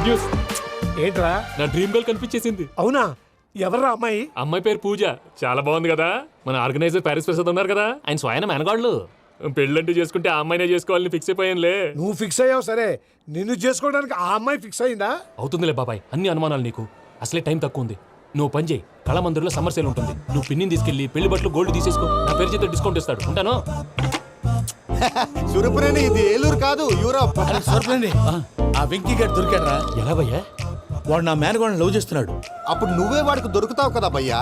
Good news. ఏంట్రా? నా dream girl కనిపించేసింది. అవునా? ఎవర్రా అమ్మాయి? అమ్మాయి పేరు పూజ. చాలా బాగుంది కదా. మన ఆర్గనైజర్ ప్యారిస్ ప్రసాద్ ఉన్నారు కదా, ఆయన స్వయం మేనగాళ్ళు. పెళ్ళంటూ చేసుకుంటే ఆ అమ్మాయినే చేసుకోవాలని ఫిక్స్ అయిపోయానులే. నువ్వు ఫిక్స్ అయ్యావు సరే, నిన్ను చేసుకోవడానికి ఆ అమ్మాయి ఫిక్స్ అయిందా? అవుతుందిలే బాబాయ్, అన్ని అనుమానాలు నీకు. అసలే టైం తక్కువ ఉంది. నువ్వు పని చేయి, కళామందిర్లో సమ్మర్ సేల్ ఉంటుంది. నువ్వు పిన్నిని తీసుకెళ్లి పెళ్లి బట్టలు గోల్డ్ తీసేసుకో. నా పేరు చేత డిస్కౌంట్ ఇస్తాడు. ఉంటాను. సురపురేని ఇది ఏలూరు కాదు, యూరోప్. సర్లేండి, ఆ వెంకీ గారు దొరికాడరా? ఎలా భయ్యా? వాడు నా మేనగోళ్ళని లవ్ చేస్తున్నాడు. అప్పుడు నువ్వే వాడికి దొరుకుతావు కదా భయ్యా.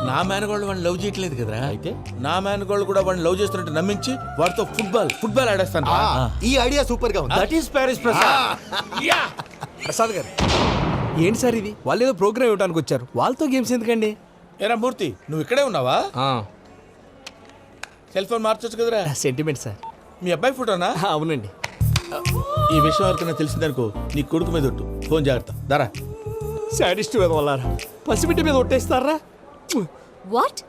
నా మేనగోళ్ళు వాడిని లవ్ చేయట్లేదు కదరా. అయితే నా మేనగోళ్ళు కూడా వాడిని లవ్ చేస్తున్నట్టు నమ్మించి వాడితో ఫుట్బాల్ ఆడేస్తాను. ఈ ఐడియా సూపర్ గా ఉంది. That is Paris Prasad. Prasad గారు, ఏంటి సార్ ఇది? వాళ్ళు ఏదో ప్రోగ్రామ్ ఇవ్వడానికి వచ్చారు, వాళ్ళతో గేమ్స్ ఎందుకండి? ఏరా మూర్తి, నువ్వు ఇక్కడే ఉన్నావా? సెల్ ఫోన్ మార్చొచ్చు కదరా. Sentiment sir. మీ అబ్బాయి ఫోటోనా? అవునండి. ఈ విషయం ఎవరికైనా తెలిసిందనుకో నీ కొడుకు మీద ఒట్టు. ఫోన్ జాగ్రత్త. దారా. సాడిస్ట్ మీద వాళ్ళారా, పసిబిడ్డ మీద ఒట్టేస్తారా? వాట్?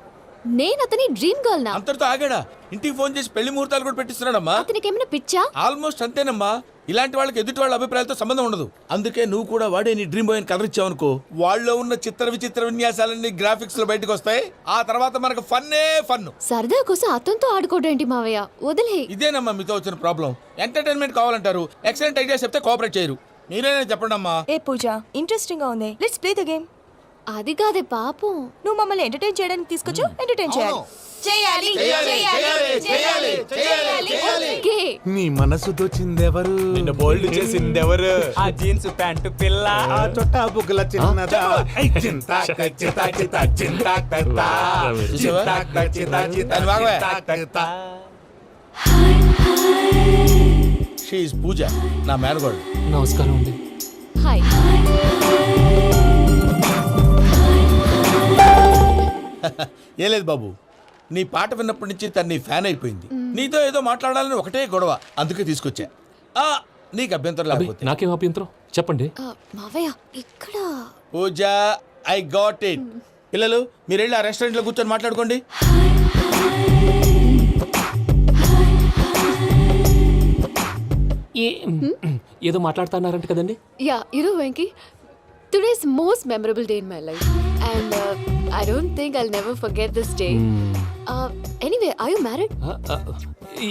నేను అతని డ్రీమ్ గర్ల్ నా? అంతటితో ఆగాడా? ఇంటికి ఫోన్ చేసి పెళ్లి ముహూర్తాలు కూడా పెట్టిస్తున్నాడమ్మా. అతనికి ఏమైనా పిచ్చా? ఆల్మోస్ట్ అంతేనమ్మా. ఇలాంటి వాళ్ళకి ఎదుటి వాళ్ళ అభిప్రాయాలతో సంబంధం ఉండదు. అందుకే నువ్వు కూడా వాడే నీ డ్రీమ్ బాయ్ కలర్ ఇచ్చావనుకో, వాళ్ళలో ఉన్న చిత్ర విచిత్ర విన్యాసాలన్నీ గ్రాఫిక్స్ లో బయటకు వస్తాయి. ఆ తర్వాత మనకు ఫన్నే ఫన్. సరదా కోసం అతనితో ఆడుకోవడేంటి మావయ్య? వదిలే. ఇదేనమ్మా మీతో వచ్చిన ప్రాబ్లం. ఎంటర్టైన్మెంట్ కావాలంటారు, ఎక్సలెంట్ ఐడియా చెప్తే కోఆపరేట్ చేయరు. మీరేనే చెప్పండి అమ్మా. ఏ పూజ, ఇంట్రెస్టింగ్ గా ఉంది. Let's play the game. అది కాదే పాపం. నువ్వు మమ్మల్ని ఎంటర్టైన్ చేయడానికి తీసుకొచ్చు, ఎంటర్టైన్ చేయాలి. చేయాలి ఓకే. నీ మనసు దోచిందెవరు? నిన్న బోల్డ్ చేసిందెవరు? ఆ జీన్స్ ప్యాంటు పిల్ల, ఆ చొట్టా బుగ్గల చిన్నదా. షీ ఇస్ పూజ, నా మేనగోడు. నమస్కారం అండి. హాయ్. ఏ లేదు బాబు, నీ పాట విన్నప్పటి నుంచి తను నీ ఫ్యాన్ అయిపోయింది. నీతో ఏదో మాట్లాడాలని ఒకటే గొడవ, అందుకే తీసుకొచ్చా. నీకు అభ్యంతరం లేకపోతే. నాకేం అభ్యంతరం చెప్పండి. మావయ్య ఇక్కడ. పూజ, ఐ గాట్ ఇట్. పిల్లలు మీరు వెళ్ళి ఆ రెస్టారెంట్ లో కూర్చొని మాట్లాడుకోండి. ఏదో మాట్లాడుతున్నారంట కదండి. Yeah, Venky, today's most memorable day in my life, and I don't think I'll never forget this day. Anyway, are you married?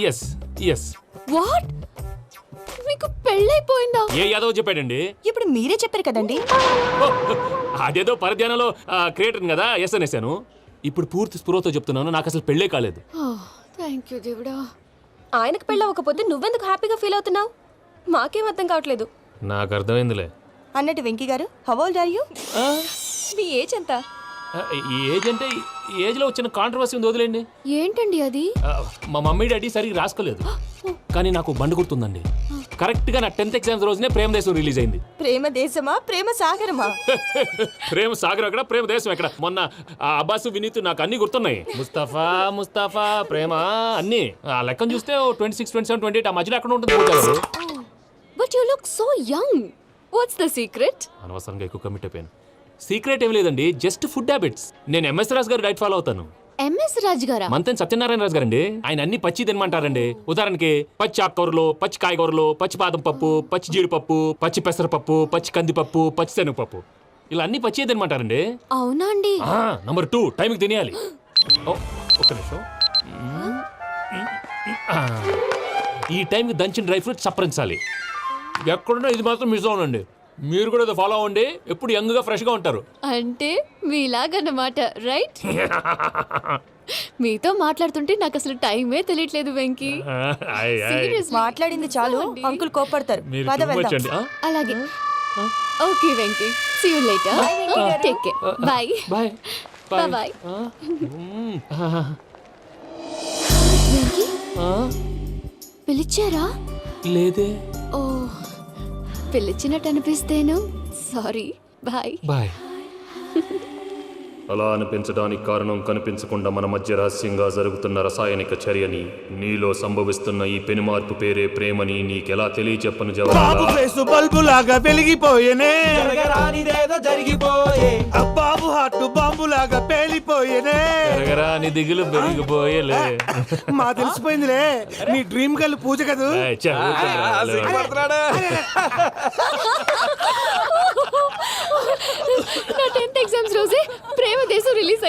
yes yes. What? మీకు పెళ్ళైపోయిందా? ఏ యాదవ్ చెప్పాడండి? ఇప్పుడు మీరే చెప్పారు కదండి. అదేదో పరధ్యానంలో క్రియేటర్ కదా, ఎస్ అనేసాను. ఇప్పుడు పూర్తి స్పృహతో చెప్తున్నాను, నాకు అసలు పెళ్ళే కాలేదు. థ్యాంక్ యూ దేవుడా. ఆయనకు పెళ్ళవకపోతే నువ్వెందుకు హ్యాపీగా ఫీల్ అవుతున్నావు? మాకేం అర్థం కావట్లేదు. నాకు అర్థమైందిలే. అన్నట్టు Venky garu, how old are you? మీ ఏజ్ ఎంత? ఏజ్ అంటే ఏజ్ లో వచ్చిన కాంట్రవర్సీ ఉంది, వదిలేండి. ఏంటండి అది? మా మమ్మీ డాడీ సరిగ్గా రాసుకోలేదు, కానీ నాకు బండి గుర్తుందండి. కరెక్ట్ గా నా 10th ఎగ్జామ్స్ రోజునే ప్రేమ దేశం రిలీజ్ అయింది. ప్రేమ దేశమా, ప్రేమ సాగరమా? ప్రేమ సాగరం ఎక్కడ, ప్రేమ దేశం ఎక్కడ? మొన్న అబ్బాసు వినీత్ నాకు అన్ని గుర్తున్నాయి. ముస్తఫా ప్రేమ అన్ని ఆ లెక్కను చూస్తే 26, 27, 28 ఆ మధ్యలో ఎక్కడ ఉంటుంది. But you look so young. What's the secret? అనవసరంగా ఎక్కువ కమిట్ అయిపోయాను. సీక్రెట్ ఏం లేదండి, జస్ట్ ఫుడ్ హ్యాబిట్స్. నేను ఎంఎస్ రాజు గారు డైట్ ఫాలో అవుతాను. ఎంఎస్ రాజు గారా? మంతెన్ సత్యనారాయణ రాజు గారండి. ఆయన అన్ని పచ్చి తినమంటారండి. ఉదాహరణకి పచ్చి ఆకుకూరలు, పచ్చి కాయగూరలు, పచ్చి బాదం పప్పు, పచ్చి జీడిపప్పు, పచ్చి పెసరపప్పు, పచ్చి కందిపప్పు, పచ్చి శనగపప్పు, ఇలా అన్ని పచ్చి తినమంటారండి. అవునా అండి? నంబర్ 2, టైంకి తినేయాలి. ఒక్క నిమిషం. ఈ టైంకి దంచిన డ్రై ఫ్రూట్స్ సప్పరించాలి. ఎక్కడున్నా ఇది మాత్రం మిస్ అవునండి. మీరు కూడా ఫాలో అవ్వండి, ఎప్పుడు యంగ్ గా ఫ్రెష్ గా ఉంటారు. అంటే మీలాగన్నమాట, రైట్? మీతో మాట్లాడుతుంటే నాకు అసలు టైమే తెలియట్లేదు వెంకీ. మాట్లాడింది చాలు, అంకుల్ కోపడతారు. పద వెళ్దాం. అలాగే. Okay Venky, see you later. Take care. Bye bye bye. Venky, పిలిచారా? లేదే. ఓ, పిలిచినట్టు అనిపిస్తేను సారీ. Bye bye. అలా అనిపించడానికి కారణం కనిపించకుండా మన మధ్య రహస్యంగా జరుగుతున్న రసాయనిక చర్యని, నీలో సంభవిస్తున్న ఈ పెనుమార్పు పేరే ప్రేమని నీకెలా తెలియచెప్పను జవాబు. బల్బు లాగా వెలిగిపోయేనే, బాబు హార్ట్ బాంబు లాగా పేలిపోయేనే. నీ దిగులు పెరిగిపోయేలే. మా తెలిసిపోయిందిలే, నీ డ్రీమ్ గర్ల్ పూజ కదా.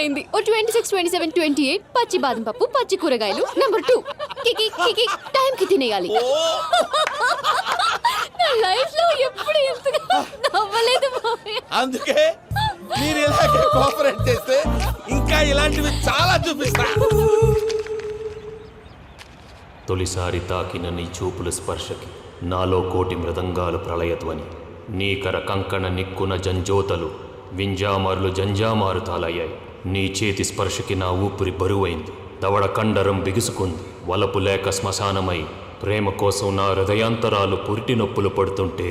అయింది. ఓ 26, 27, 28 పచ్చి బాదం పప్పు, పచ్చి కూరగాయలు. నెంబర్ 2 కికి కికి టైం కి తినేయాలి. నా లైఫ్ లో ఎప్పుడు ఇంతగా నవ్వలేదు మామయ్య. అందుకే మీరు ఇలాగే కోఆపరేట్ చేస్తే ఇంకా ఇలాంటివి చాలా చూపిస్తా. తొలిసారి తాకిన నీ చూపుల స్పర్శకి నాలో కోటి మృదంగాలు ప్రళయధ్వని. నీకర కంకణ నిక్కున జంజోతలు వింజామారులు జంజామారు తాలయ్యాయి. నీ చేతి స్పర్శకి నా ఊపిరి బరువైంది. దవడ కండరం బిగుసుకుంది. వలపు లేక శ్మశానమై ప్రేమ కోసం నా హృదయాంతరాలు పురిటి నొప్పులు పడుతుంటే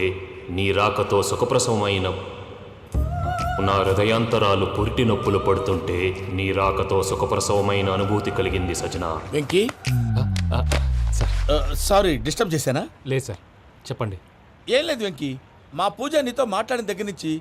నీ రాకతో సుఖప్రసవమైన నా హృదయాంతరాలు పురిటి నొప్పులు పడుతుంటే నీ రాకతో సుఖప్రసవమైన అనుభూతి కలిగింది సజనా. వెంకీ సారీ డిస్టర్బ్ చేశానా? లేదు సార్, చెప్పండి. ఏం లేదు వెంకీ, మా పూజ నీతో మాట్లాడిన దగ్గర నుంచి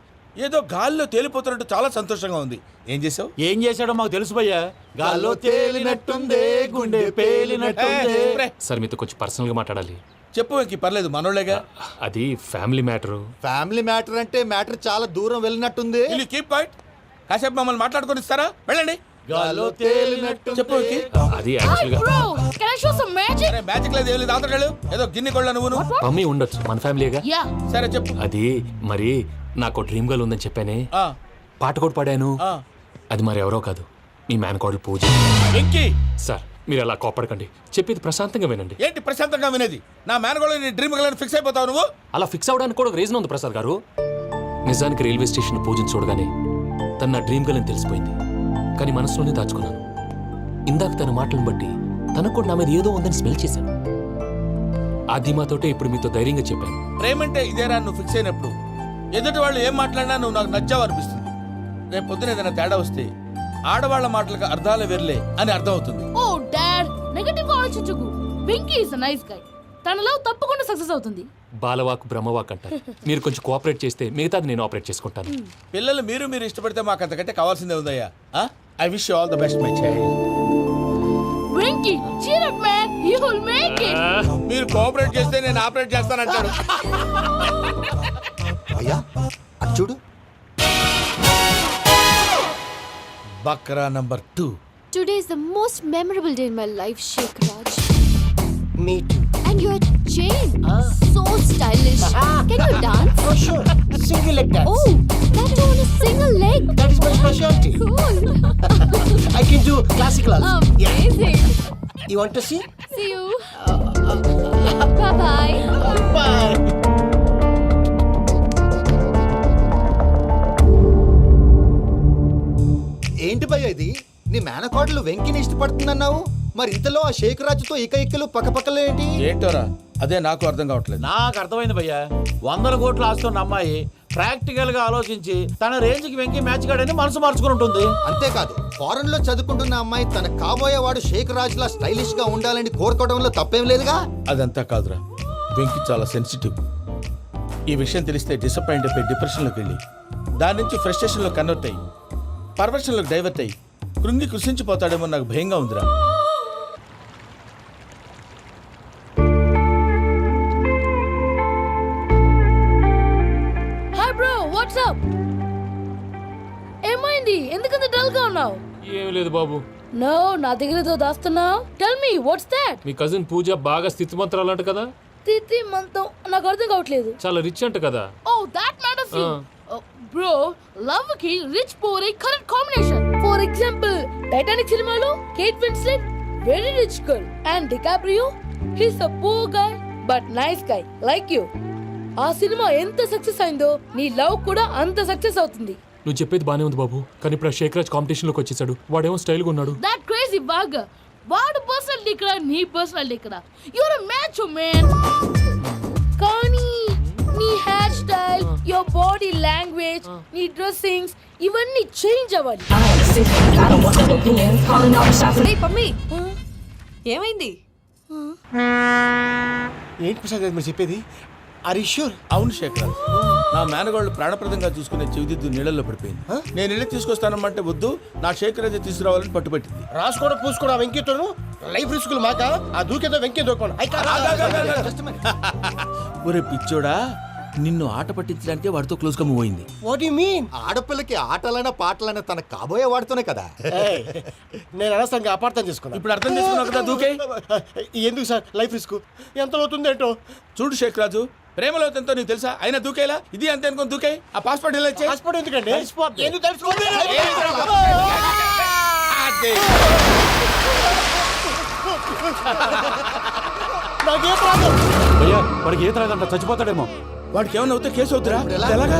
ఏదో గాల్లో తేలిపోతున్నట్టు చాలా సంతోషంగా ఉంది. ఏం చేసావు? ఏం చేశాడో మాకు తెలుసు భయ్యా. గాల్లో తేలినట్టుందే, గుండె పేలినట్టుందే. సార్ మీతో కొంచెం పర్సనల్గా మాట్లాడాలి. చెప్పు వెంకీ, పర్లేదు మనోళ్ళేగా. అది ఫ్యామిలీ మ్యాటరు. ఫ్యామిలీ మ్యాటర్ అంటే మ్యాటర్ చాలా దూరం వెళ్ళినట్టుంది. Will keep point. కాసేపు మమ్మల్ని మాట్లాడుకొని ఇస్తారా? వెళ్ళండి. గాల్లో తేలినట్టు చెప్పు వెంకీ. అది యాక్చువల్గా Bro, can I show some magic? అరే మ్యాజిక్ లేదు, ఏం లేదు, ఆతడాలు ఏదో గిన్నె కొళ్ళ నువ్వును. మమ్మీ ఉండొచ్చు, మన ఫ్యామిలీగా. Yeah. సరే చెప్పు. అది మరి నాకు డ్రీమ్ గర్ల్ ఉందని చెప్పానే, ఆ, పాట కూడా పాడాను. ఆ. అది మరి ఎవరో కాదు, మీ మేనకోడలు పూజ. వెంకీ సార్ మీరు అలా కోపడకండి, చెప్పేది ప్రశాంతంగా వినండి. ఏంటి ప్రశాంతంగా వినేది? నా మేనగోళ నీ డ్రీమ్ గలని ఫిక్స్ అయిపోతావు నువ్వు. అలా ఫిక్స్ అవడానికి కూడా ఒక రీజన్ ఉంది ప్రసాద్ గారు. నిజానికి రైల్వే స్టేషన్ పూజను చూడగానే తన నా డ్రీమ్ గర్ల్ అని తెలిసిపోయింది. కానీ మనసులోనే దాచుకున్నాను. ఇందాక తన మాటలను బట్టి తనకు కూడా నా మీద ఏదో ఉందని స్మెల్ చేశాను. ఆ ధీమాతోటే ఇప్పుడు మీతో ధైర్యంగా చెప్పాను. ప్రేమంటే ఇదేరా నువ్వు ఫిక్స్ అయినప్పుడు ఎదుటి వాళ్ళు ఏం మాట్లాడినా నువ్వు నాకు నచ్చావు అనిపిస్తుంది. రేపు పొద్దున ఏదైనా తేడా వస్తే ఆడవాళ్ల మాటలకు అర్థాలు వెర్లే అని అర్థం అవుతుంది. ఓ డాడ్, నెగటివ్ ఆలోచించకు. Venky is nice guy. తన లవ్ తప్పకుండా సక్సెస్ అవుతుంది. బాలవాక్ బ్రహ్మవాక్ అంటారు. మీరు కొంచెం కోఆపరేట్ చేస్తే మిగతాది నేను ఆపరేట్ చేసుకుంటాను. పిల్లలు మీరు ఇష్టపడితే మాకు అంతకంటే కావాల్సిందే ఉందయ్యా. I wish you all the best my child. Venky, cheer up man, you will make it. మీరు కోఆపరేట్ చేస్తే నేను ఆపరేట్ చేస్తానంటాడు. అయ్యా అటు చూడు. Bakra number 2. Today is the most memorable day in my life, Sheikh Raj. Me too. And your chain, so stylish. Can you dance? Oh, sure. Single leg dance. Oh, that too on a single leg. That is my specialty. Cool. I can do classical also. Amazing. You want to see? See you. Bye-bye. Bye. ఏంటి భయ్య ఇది? నీ మేనకోడలు వెంకిని ఇష్టపడుతుందన్నావు, మరి ఇంతలో ఆ షేక్ రాజుతో ఇకలు పక్కపక్కలు ఏంటి? ఏంటోరా అదే నాకు అర్థం కావట్లేదు. నాకు అర్థమైంది భయ్యా. 100 కోట్లు ఆస్తున్న అమ్మాయి ప్రాక్టికల్ గా ఆలోచించి తన రేంజ్ కి వెంకీ మ్యాచ్ కాడని మనసు మార్చుకుని ఉంటుంది. అంతేకాదు, ఫారెన్ లో చదువుకుంటున్న అమ్మాయి తన కాబోయేవాడు షేక్ రాజులా స్టైలిష్ గా ఉండాలని కోరుకోవడంలో తప్పేం లేదుగా. అదంతా కాదురా, వెంకీ చాలా సెన్సిటివ్. ఈ విషయం తెలిస్తే డిసప్పాయింట్ అయిపోయి డిప్రెషన్లోకి వెళ్ళి దాని నుంచి ఫ్రస్ట్రేషన్లో కన్వర్ట్ అయ్యి పర్వర్షన్లోకి డైవర్ట్ అయ్యి కృంగి కృషించిపోతాడేమో నాకు భయంగా ఉందిరా. Hi bro, what's up? ఏమైంది? ఎందుకంత డల్ గా ఉన్నావు? ఏం లేదు బాబు. నో, నా దగ్గర ఏదో దాస్తున్నావు. Tell me what's that? మీ కజిన్ పూజ బాగా స్థితిమంతరాలు అంట కదా. తిత్తి మంతం నాకు అర్థం కావట్లేదు. చాలా రిచ్ అంట కదా. Oh that matters you. Bro, love కి rich poor a correct combination. For example, Titanic సినిమాలో Kate Winslet very rich girl and DiCaprio he's a poor guy but nice guy like you. ఆ సినిమా ఎంత success అయిందో నీ love కూడా అంత success అవుతుంది. నువ్వు చెప్పేది బానే ఉంది బాబు, కానీ ఇప్పుడు ఆ షేక్ రాజ్ కాంపిటీషన్ లోకి వచ్చేసాడు. వాడేమో స్టైల్ గా ఉన్నాడు. That crazy bag. వాడు పర్సనాలిటీ ఇక్కడ, నీ పర్సనాలిటీ ఇక్కడ. You're a match man. కానీ నీ hair style, your body language, నీ డ్రెస్సింగ్స్ ఇవన్నీ చేంజ్ అవ్వాలి. పమ్మి ఏమైంది? ఏంటి ప్రసాద్ గారు మీరు చెప్పేది? Are you sure? అవును శేఖర్, నా మేనగోళ్ళు ప్రాణప్రదంగా చూసుకునే చెవిదిద్దు నీళ్ళల్లో పడిపోయింది. నేను ఇళ్ళకి తీసుకొస్తానమ్మంటే వద్దు, నా శేఖర్ అయితే తీసుకురావాలని పట్టుబట్టింది. రాసుకోవడం పూసుకోవడం ఆ వెంకీతోను లైఫ్ రిస్కులు మాక. ఆ దూకేదో వెంకీ దూకోండి. ఒరే పిచ్చోడా, నిన్ను ఆట పట్టించడానికే వాడితో క్లోజ్ గా మూవ్ అయింది. What you mean? ఆడపిల్లకి ఆటలైన పాటలైన తన కాబోయే వాడుతూనే కదా. నేను అనవసరంగా అపార్థం చేసుకున్నా. ఇప్పుడు అర్థం చేసుకున్నావు కదా, దూకే. ఎందుకు సార్ లైఫ్ రిస్క్ ఎంత అవుతుంది ఏంటో? చూడు షేక్ రాజు, ప్రేమలో ఎంతో నీకు తెలుసా? అయినా దూకేలా, ఇది అంతే అనుకుని దూకే. ఆ పాస్పోర్ట్ ఎలా ఇచ్చే? పాస్పోర్ట్ ఎందుకండి? ఎందుకు తెలుసుకోండి? నాకేం ప్రాబ్లం? భయ్యా వాడికి ఈత రాదంట, చచ్చిపోతాడేమో. వాడికి ఏమన్నా అవుతే కేసు అవుతురా? ఎలాగా?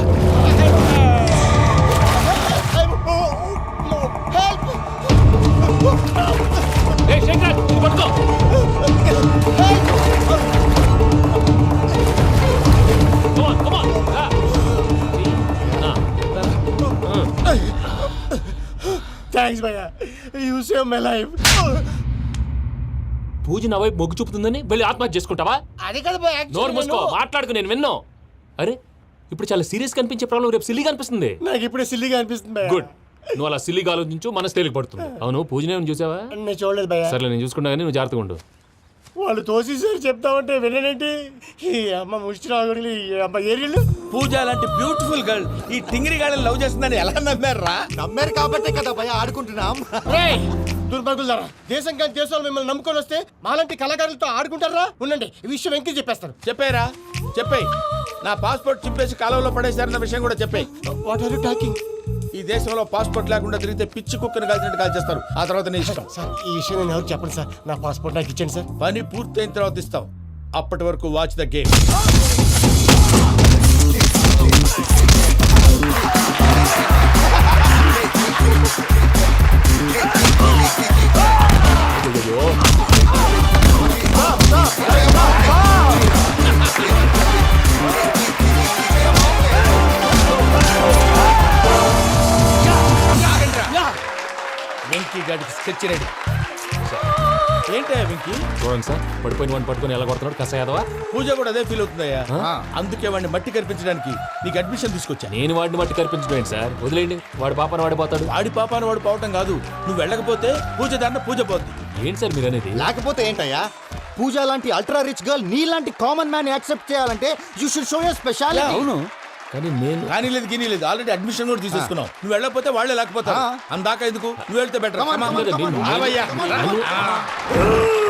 థ్యాంక్స్ భయ్యా, యూ సేవ్ మై లైఫ్. పూజ నా వైపు మొగ్గు చూపుతుందని వెళ్ళి ఆత్మహత్య చేసుకుంటావా? అది కదా భయ్యా, నోరు మూసుకో, మాట్లాడుకు, నేను విన్నో. అరే ఇప్పుడు చాలా సీరియస్ కనిపించే ప్రాబ్లం రేపు సిల్లీగా అనిపిస్తుంది. నాకు ఇప్పుడే సిల్లీగా అనిపిస్తుంది భయ్యా. గుడ్, నువ్వు అలా సిల్లీగా ఆలోచించు, మనసు తేలిక పడుతుంది. అవును, పూజనే చూసావా? నేను చూడలేదు భయ్యా. సరే నేను చూసుకుంటా కానీ నువ్వు జాగ్రత్తగా ఉండు. వాళ్ళు తోసేసారు చెప్తామంటే విననేంటి? ఈ అమ్మ ముష్టి రాగుడి, ఈ అమ్మ ఏరియలు. పూజ లాంటి బ్యూటిఫుల్ గర్ల్ ఈ టింగిరి గాళ్ళని లవ్ చేస్తుందని ఎలా నమ్మారా? నమ్మారు కాబట్టే కదా భయ ఆడుకుంటున్నాం. దుర్భగులారా, దేశం కానీ దేశాలు మిమ్మల్ని నమ్ముకొని వస్తే మాలాంటి కళాకారులతో ఆడుకుంటారా? ఉండండి, ఈ విషయం వెంకీ చెప్పేస్తాను. చెప్పారా? చెప్పేయ్. నా పాస్పోర్ట్ చింపేసి కాలువలో పడేశారన్న విషయం కూడా చెప్పేయ్. What are you talking? ఈ దేశంలో పాస్పోర్ట్ లేకుండా తిరిగితే పిచ్చి కుక్కను కాల్చినట్టు కాల్చేస్తారు. ఆ తర్వాత నీ ఇష్టం. సార్ ఈ విషయం నేను ఎవరు చెప్పండి సార్. నా పాస్పోర్ట్ నాకు ఇచ్చండి సార్. పని పూర్తయిన తర్వాత ఇస్తాం. అప్పటి వరకు వాచ్ ద గేమ్. వెంకీ గాడికి స్కెచ్ రెడీ. ఏంటో వెంకీ? చూడండి సార్, పడిపోయిన వాడిని పట్టుకొని ఎలా కొడుతున్నాడు కసయాదవా. పూజ కూడా అదే ఫీల్ అవుతుందయ్యా. అందుకే వాడిని మట్టి కనిపించడానికి నీకు అడ్మిషన్ తీసుకొచ్చా. నేను వాడిని మట్టి కనిపించడం సార్, వదిలేండి. వాడి పాపను వాడిపోతాడు. వాడి పాపాను వాడు పోవటం కాదు, నువ్వు వెళ్ళకపోతే పూజ దాన్న పూజ పోద్ది. ఏంటి సార్ మీరు అనేది? లేకపోతే ఏంటయ్యా? పూజ లాంటి అల్ట్రా రిచ్ గర్ల్ నీ లాంటి కామన్ మ్యాన్ యాక్సెప్ట్ చేయాలంటే you should show your speciality. అవును, కానీ నేను కానీ లేదు గిని లేదు, ఆల్రెడీ అడ్మిషన్ కూడా తీసేసుకున్నావు. నువ్వు వెళ్ళకపోతే వాళ్ళే లేకపోతారు. అందాక ఎందుకు, నువ్వు వెళ్తే బెటర్.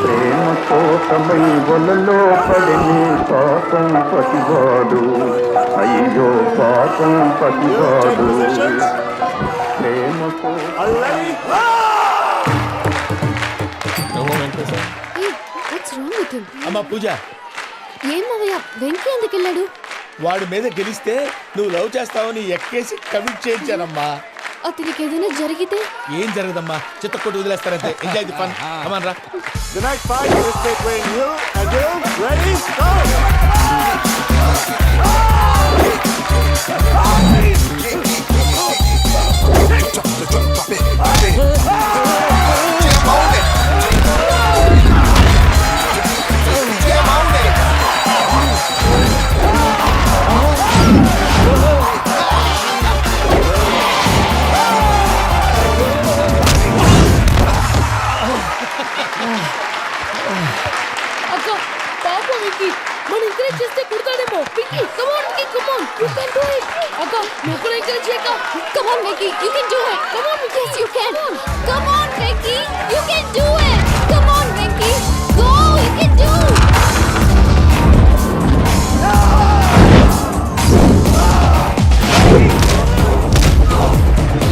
ప్రేమ కోసమై వలలో పడిని పాపం పతివాడు, అయ్యో పాపం పతివాడు. ప్రేమ Hey, what's wrong with him? అమ్మా పూజ, ఏం మావయ్య, వెంకీ ఎందుకు వెళ్ళాడు? వాడి మీద గెలిస్తే నువ్వు లవ్ చేస్తావని ఎక్కేసి కమిట్ చేయించానమ్మా. అతనికి ఏదైనా జరిగితే? ఏం జరగదమ్మా, చిత్త కొట్టి వదిలేస్తారంటే. Enjoy the fun. కమాన్ రా. The night fight is between you and you. Ready? Go! అక్క పాప వెంకీ, మనం ఎంకరేజ్ చేస్తే కుడతాడేమో. Venky come on Venky, come on, you can do it. అక్క నువ్వు కూడా ఎంకరేజ్ చేయక. Come on, Vicky, you can do it. Come on, yes, you can. Come on, Vicky, you can do it. Come on, Vicky, go, you can do it.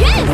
Yes.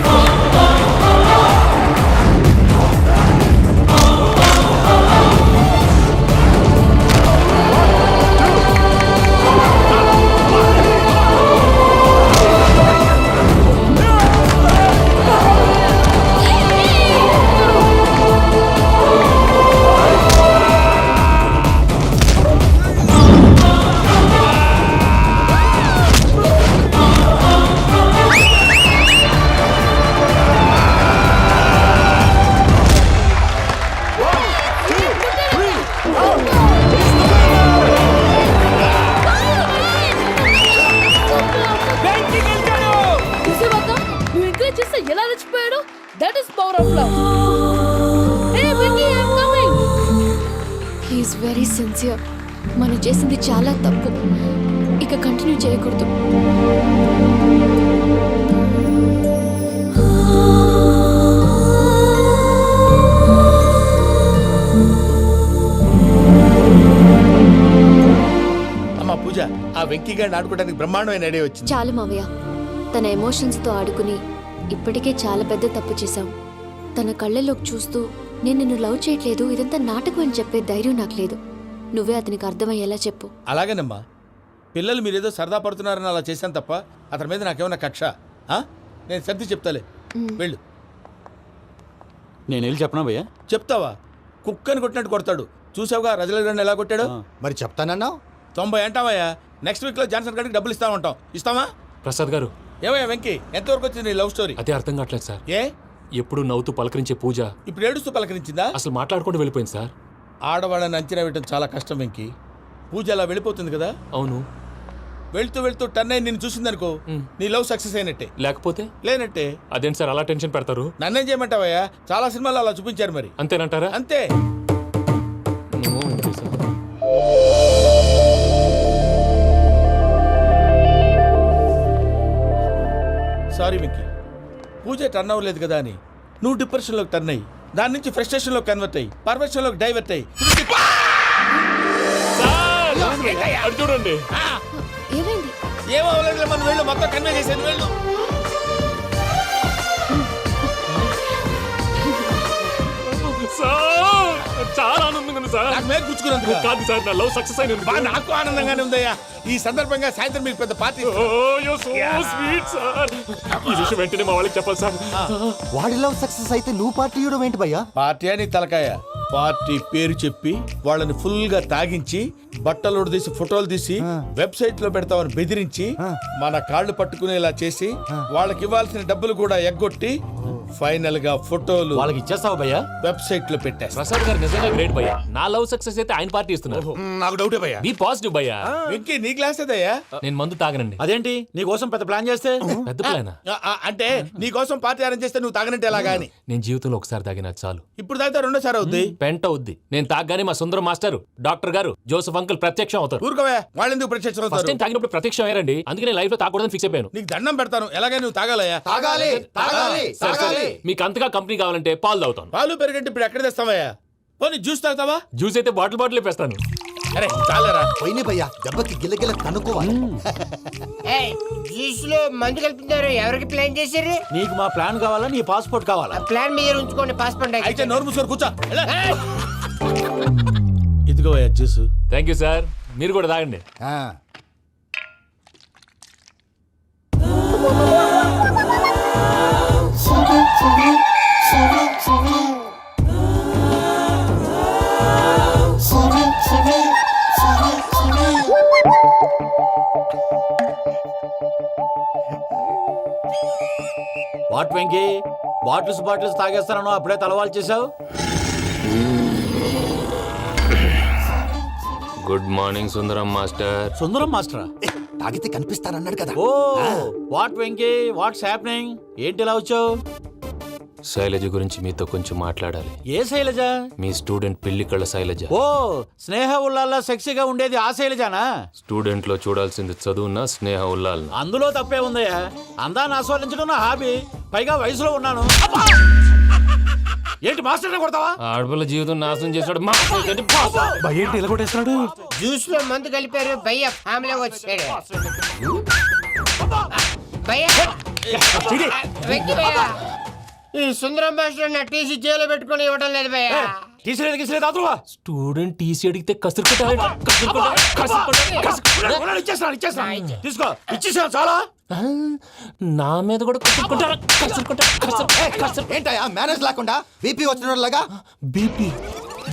నువ్వు encourage చేస్తే ఎలా రెచ్చిపోయాడు? That is power of love. Hey Vicky, I'm coming. He is very sincere. మనం చేసింది చాలా తప్పు. ఇక continue చేయకూడదు. అమ్మా పూజ, ఆ వెంకీ గారిని ఆడుకోవడానికి బ్రహ్మాండమైన ఐడియా వచ్చింది. చాలు మావయ్య, తన ఎమోషన్స్తో ఆడుకుని ఇప్పటికే చాలా పెద్ద తప్పు చేశాం. తన కళ్ళలోకి చూస్తూ నేను నిన్ను లవ్ చేయట్లేదు, ఇదంతా నాటకం అని చెప్పే ధైర్యం నాకు లేదు. నువ్వే అతనికి అర్థమయ్యేలా చెప్పు. అలాగేనమ్మా, పిల్లలు మీరేదో సరదా పడుతున్నారని అలా చేశాను తప్ప అతని మీద నాకేమన్నా కక్ష? నేను సర్ది చెప్తాలే, వెళ్ళు. నేను వెళ్ళి చెప్పనా భయ్యా? చెప్తావా? కుక్కని కొట్టినట్టు కొడతాడు. చూసావుగా రజలగడ్డ ఎలా కొట్టాడు? మరి చెప్తానన్నావు. 90 అంటావయ్యా. నెక్స్ట్ వీక్లో జాన్సన్ గారికి డబ్బులు ఇస్తా ఉంటాం. ఇస్తావా? ప్రసాద్ గారు, ఏమయ్యా వెంకీ, ఎంతవరకు వచ్చింది నీ లవ్ స్టోరీ? అదే అర్థం కావట్లేదు సార్. ఏ ఎప్పుడు నవ్వుతూ పలకరించే పూజ ఇప్పుడు ఏడుస్తూ పలకరించిందా? అసలు మాట్లాడుకుంటూ వెళ్ళిపోయింది సార్. ఆడవాళ్ళని అంచనా వేయడం చాలా కష్టం వెంకీ. పూజ అలా వెళ్ళిపోతుంది కదా. అవును. వెళ్తూ వెళ్తూ టర్న్ అయి నిన్ను చూసిందనుకో, నీ లవ్ సక్సెస్ అయినట్టే. లేకపోతే లేనట్టే. అదేంటి సార్ అలా టెన్షన్ పెడతారు? నన్నేం చేయమంటావయ్యా? చాలా సినిమాలు అలా చూపించారు మరి. అంతేనంటారా? అంతే. సారీ వెంకీ, పూజ టర్న్ అవ్వలేదు కదా అని నువ్వు డిప్రెషన్లోకి టర్న్ అయ్యి దాని నుంచి ఫ్రస్ట్రేషన్లోకి కన్వర్ట్ అయ్యి పర్వర్షన్లోకి డైవర్ట్ అయ్యి చూడండి. ఏమైంది? ఏమో అవ్వలేదు, మనం వెళ్ళు, మొత్తం కన్వే చేసేది వెళ్ళు. చాలా ఆనందంగా ఉంది సార్. నాకు మీద కూర్చుకున్నందుకు కాదు సార్, నా లవ్ సక్సెస్ అయినందుకు. బా, నాకు ఆనందంగానే ఉందయ్యా. ఈ సందర్భంగా సాయంత్రం మీకు పెద్ద పార్టీ. ఈ విషయం వెంటనే మా వాళ్ళకి చెప్పాలి సార్. వాడి లవ్ సక్సెస్ అయితే నువ్వు పార్టీ ఇవ్వడం ఏంటి భయ్యా? పార్టీ అని తలకాయ. పార్టీ పేరు చెప్పి వాళ్ళని ఫుల్ గా తాగించి బట్టలు తీసి ఫోటోలు తీసి వెబ్సైట్ లో పెడతామని బెదిరించి మన కాళ్ళు పట్టుకునేలా చేసి వాళ్ళకి ఇవ్వాల్సిన డబ్బులు కూడా ఎగ్గొట్టి ఫైనల్ గా ఫోటోలు వాళ్ళకి ఇచ్చేస్తావు భయ్యా? వెబ్సైట్ లో పెట్టేస్తా. ప్రసాద్ గారు నిజంగా గ్రేట్ భయ్యా. నా లవ్ సక్సెస్ అయితే ఆయన పార్టీ ఇస్తున్నారు. నాకు డౌటే భయ్యా. బీ పాజిటివ్ భయ్యా. వెంకీ, నీ క్లాస్ ఏదయ్యా? నేను మందు తాగనండి. అదేంటి నీ కోసం పెద్ద ప్లాన్ చేస్తే? పెద్ద ప్లానా? అంటే నీ కోసం పార్టీ అరేంజ్ చేస్తే నువ్వు తాగనంటే ఎలాగా అని. నేను జీవితంలో ఒకసారి తాగినా చాలు. ఇప్పుడు తాగితే రెండోసారి అవుద్ది. పెంట అవుద్ది. నేను తాగగానే మా సుందరం మాస్టర్, డాక్టర్ గారు, జోసెఫ్ అంకుల్ ప్రత్యక్షం అవుతారు. ఊరుకోవే, వాళ్ళు ఎందుకు ప్రత్యక్షం ఫస్ట్ అవుతారు? టైం తాగినప్పుడు ప్రత్యక్షం అయ్యారండి. అందుకే నేను లైఫ్ లో తాగకూడదని ఫిక్స్ అయిపోయాను. నీకు దండం పెడతాను, ఎలాగే నువ్వు తాగాలయ్యా. తాగాలి తాగాలి సరే, సరే. తాగాలి. మీకు అంతగా కంపెనీ కావాలంటే పాలు తాగుతాను. పాలు పెరిగంటే ఇప్పుడు ఎక్కడ తెస్తావయ్యా? పోనీ జ్యూస్ తాగుతావా? జ్యూస్ అయితే బాటిల్ వేస్తాను. అరే చాలరా. పోయిన భయ్యా, దెబ్బకి గిల్లగిల్ల కనుక్కోవాలి. జ్యూస్ లో మందు కలుపుతున్నారు. ఎవరికి ప్లాన్ చేశారు? నీకు మా ప్లాన్ కావాలా, నీ పాస్పోర్ట్ కావాలా? ప్లాన్ మీద ఉంచుకోండి, పాస్పోర్ట్ అయితే నోరు మూసుకొని కూర్చో. ఇదిగో జ్యూస్. Thank you sir. మీరు కూడా తాగండి. వాట్ వెంకీ, బాటిల్స్ తాగేస్తానో అప్పుడే తలవాలు చేసావు? Good morning Sundaram master. Sundaram మాస్టరా? తాగితే కనిపిస్తానన్నాడు కదా. Oh what Venky, what's happening? ఏంటి ఇలా వచ్చావు? శైలజ గురించి మీతో కొంచెం మాట్లాడాలి. ఏ శైలజ? మీ స్టూడెంట్ పిల్లి కళ్ళ శైలజ. ఓ స్నేహ ఉల్లాల్లో సెక్సీగా ఉండేది ఆ శైలజానా? స్టూడెంట్ లో చూడాల్సింది చదువున్న స్నేహ ఉల్లాల్. అందులో తప్పే ఉందయ్యా. అందాన్ని ఆస్వాదించడం నా హాబీ. పైగా వయసులో ఉన్నాను. ఏంటి మాస్టర్ కొడతావా? ఆడపిల్ల జీవితం నాశనం చేశాడు. ఏంటి ఇలా కొట్టేస్తున్నాడు? జ్యూస్ లో మందు కలిపారు. భయ్య ఫ్యామిలీ వచ్చాడు. భయ్య వెంకీ భయ్య, ఈ సుందరం మాస్టర్ నా టీసీ జైల్లో పెట్టుకొని ఇవ్వడం లేదు భయ్య. టీసీ స్టూడెంట్ టీసీ అడిగితే తీసుకో, ఇచ్చేసా చాలా. నా మీద కూడా ఏంటయ్యా మేనేజ్ లేకుండా బీపీ వచ్చినలాగా? BP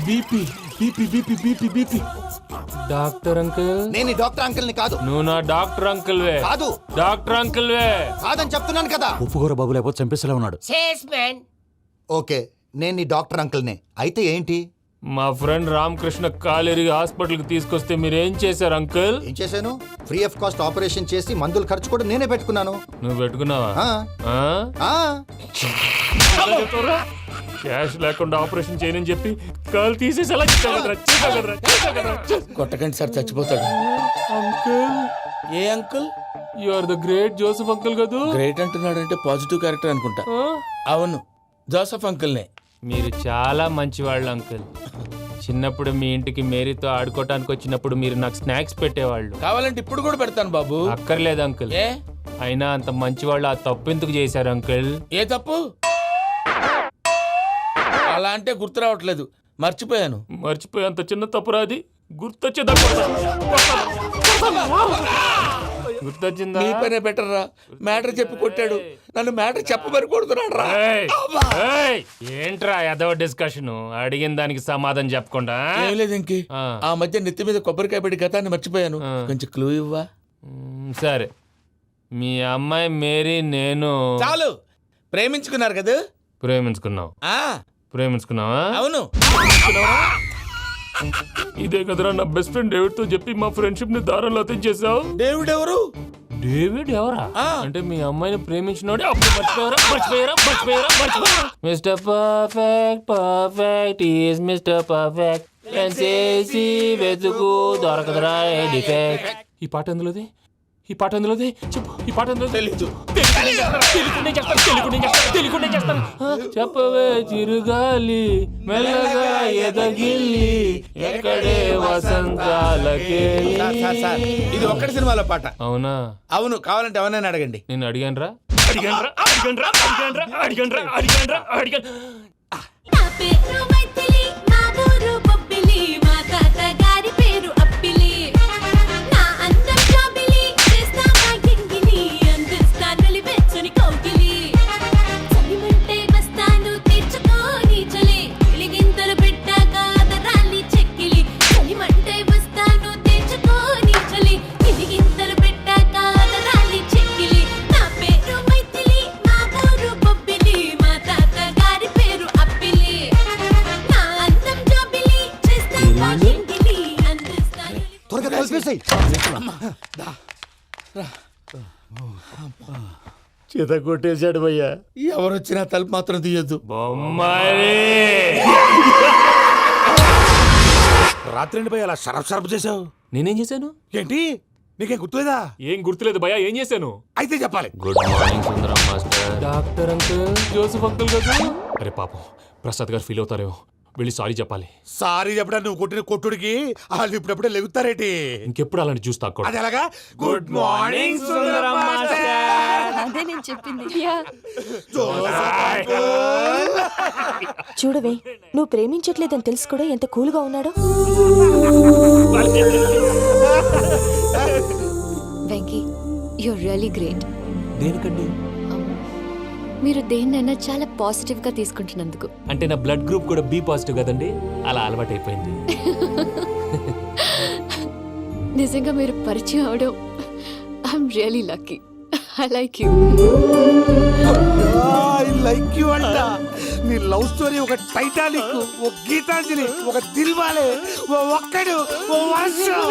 BP BP BP BP BP. Doctor uncle, నేను ఈ డాక్టర్ అంకుల్ ని కాదు. నువ్వు నా డాక్టర్ అంకుల్ వే. కాదు డాక్టర్ అంకుల్ వే. కాదని చెప్తున్నాను కదా. ఉప్పుకూర బాబు లేకపోతే చంపేసేలా ఉన్నాడు. Sales man. ఓకే, నేను ఈ డాక్టర్ అంకుల్ నే. అయితే ఏంటి? మా ఫ్రెండ్ రామకృష్ణ కాలేరికి హాస్పిటల్ కి తీసుకొస్తే మీరేం చేశారు అంకుల్? ఏం చేశాను? ఫ్రీ ఆఫ్ కాస్ట్ ఆపరేషన్ చేసి మందుల ఖర్చు కూడా నేనే పెట్టుకున్నాను. నువ్వు పెట్టుకున్నావా? ఆ, ఆ? ఆ. క్యాష్ లేకుండా ఆపరేషన్ చేయనని చెప్పి కాలు తీసేసి అలా చేసావు కదరా. కొట్టకండి సార్ చచ్చిపోతాడు. అంకుల్, ఏ uncle? You are the great Joseph uncle కదూ. గ్రేట్ అంటున్నాడు అంటే పాజిటివ్ క్యారెక్టర్ అనుకుంటా. అవును, జోసఫ్ అంకుల్నే. మీరు చాలా మంచివాళ్ళు అంకుల్. చిన్నప్పుడు మీ ఇంటికి మేరీతో ఆడుకోవటానికి వచ్చినప్పుడు మీరు నాకు స్నాక్స్ పెట్టేవాళ్ళు. కావాలంటే ఇప్పుడు కూడా పెడతాను బాబు. అక్కర్లేదు అంకుల్. ఏ అయినా అంత మంచివాళ్ళు ఆ తప్పు ఎందుకు చేశారు అంకుల్? ఏ తప్పు? అలా అంటే గుర్తు రావట్లేదు, మర్చిపోయాను. మర్చిపోయి అంత చిన్న తప్పురా అది. గుర్తొచ్చిందా? నీ పనే బెటర్ రా. మ్యాటర్ చెప్పి కొట్టాడు, నన్ను మ్యాటర్ చెప్పమని కొడుతున్నాడు రా. ఏంట్రా ఎదవ డిస్కషన్? అడిగిన దానికి సమాధానం చెప్పకుండా. ఏం లేదు ఇంకి, ఆ మధ్య నెత్తి మీద కొబ్బరికాయ పెట్టి గతాన్ని మర్చిపోయాను. కొంచెం క్లూ ఇవ్వా? సరే, మీ అమ్మాయి మేరీ నేను చాలు. ప్రేమించుకున్నారు కదా? ప్రేమించుకున్నావు. ప్రేమించుకున్నావా? అవును. ఇదే కదరా నా బెస్ట్ ఫ్రెండ్ డేవిడ్ తో చెప్పి మా ఫ్రెండ్షిప్ ని దారంలో తెచ్చేసావు. డేవిడ్ ఎవరు? డేవిడ్ ఎవరా? అంటే మీ అమ్మాయిని ప్రేమించినోడే. అప్పుడు మర్చిపోయారా? Mister perfect, perfect is mister perfect. చేసి వెతుకు దొరకదురా డిఫెక్ట్. ఈ పాట ఎందులోది? చెప్పు. ఈ పాట ఎందులో? తెలీదు. తెలుగునే చెప్తాను. చెప్పవే చిరుగాలి మెల్లగా ఎదగిల్లి ఎక్కడే వసంతాలకే. ఇది ఒక్కటి సినిమాలో పాట. అవునా? అవును. కావాలంటే ఎవరైనా అడగండి. నేను అడిగాను. త్వరగా కలిపేసాయి. చేత కొట్టేశాడు భయ్యా. ఎవరొచ్చినా తలుపు మాత్రం తీయొద్దు. రాత్రి భయ్య అలా షరఫ్ చేసావు. నేనేం చేశాను? ఏంటి నీకేం గుర్తులేదా? ఏం గుర్తులేదు భయ్యా. ఏం చేశాను? అయితే చెప్పాలి. Good morning Sundaram master. Doctor uncle, Joseph uncle కదా? అరే పాపం, ప్రసాద్ గారు ఫీల్ అవుతారేమో. వెళ్ళి సారీ చెప్పాలి. సారీ చెప్పడా? నువ్వు కొట్టిన కొట్టుడికి వాళ్ళు ఇప్పుడప్పుడే లెగుతారేటి? ఇంకెప్పుడు అలాంటి చూస్తా. అది ఎలాగా? Good morning Sundaram master. అదే నేను చెప్పింది. చూడవే, నువ్వు ప్రేమించట్లేదని తెలుసు కూడా ఎంత కూల్గా ఉన్నాడో. Venky, you're really great. దేనికండి? మీరు దేన్నైనా చాలా పాజిటివ్ గా తీసుకుంటున్నందుకు. అంటే నా బ్లడ్ గ్రూప్ కూడా బి పాజిటివ్ కదండి, అలా అలవాటు అయిపోయింది. నిజంగా మీరు పరిచయం అవడం I'm really lucky. I like you. I like you అంట. నీ లవ్ స్టోరీ ఒక టైటానిక్, ఒక గీతాంజలి, ఒక దిల్వాలే, ఓ ఒక్కడు, ఓ వర్షం.